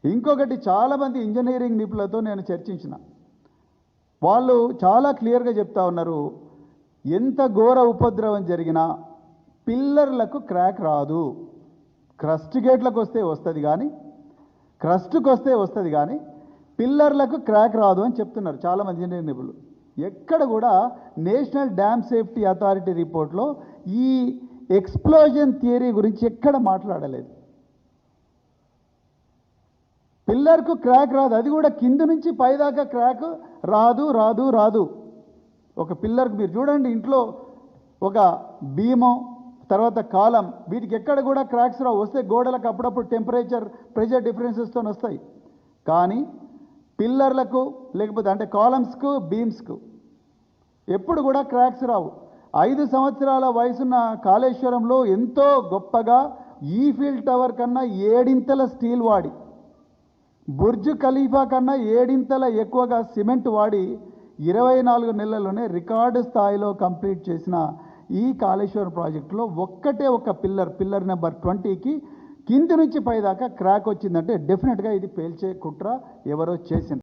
ఇంకొకటి చాలామంది ఇంజనీరింగ్ నిపుణులతో నేను చర్చించిన వాళ్ళు చాలా క్లియర్గా చెప్తా ఉన్నారు, ఎంత ఘోర ఉపద్రవం జరిగినా పిల్లర్లకు క్రాక్ రాదు, క్రస్ట్ గేట్లకు వస్తే వస్తుంది కానీ క్రస్ట్కి వస్తే వస్తుంది కానీ పిల్లర్లకు క్రాక్ రాదు అని చెప్తున్నారు చాలామంది ఇంజనీరింగ్ నిపుణులు. ఎక్కడ కూడా నేషనల్ డ్యామ్ సేఫ్టీ అథారిటీ రిపోర్ట్లో ఈ ఎక్స్ప్లోజన్ థియరీ గురించి ఎక్కడ మాట్లాడలేదు. పిల్లర్కు క్రాక్ రాదు, అది కూడా కింద నుంచి పైదాకా క్రాక్ రాదు రాదు రాదు. ఒక పిల్లర్కి మీరు చూడండి, ఇంట్లో ఒక బీమో తర్వాత కాలం వీటికి ఎక్కడ కూడా క్రాక్స్ రావు. వస్తే గోడలకు అప్పుడప్పుడు టెంపరేచర్ ప్రెషర్ డిఫరెన్సెస్తో వస్తాయి, కానీ పిల్లర్లకు లేకపోతే అంటే కాలమ్స్కు బీమ్స్కు ఎప్పుడు కూడా క్రాక్స్ రావు. 5 సంవత్సరాల వయసున్న కాళేశ్వరంలో ఎంతో గొప్పగా ఈఫిల్ టవర్ కన్నా 7 స్టీల్ వాడి, బుర్జ్ ఖలీఫా కన్నా 7 ఎక్కువగా సిమెంట్ వాడి 24 నెలల్లోనే రికార్డు స్థాయిలో కంప్లీట్ చేసిన ఈ కాళేశ్వరం ప్రాజెక్టులో ఒక్కటే ఒక పిల్లర్ నెంబర్ 20కి కింది నుంచి పైదాకా క్రాక్ వచ్చిందంటే డెఫినెట్గా ఇది పేల్చే కుట్ర ఎవరో చేసింది.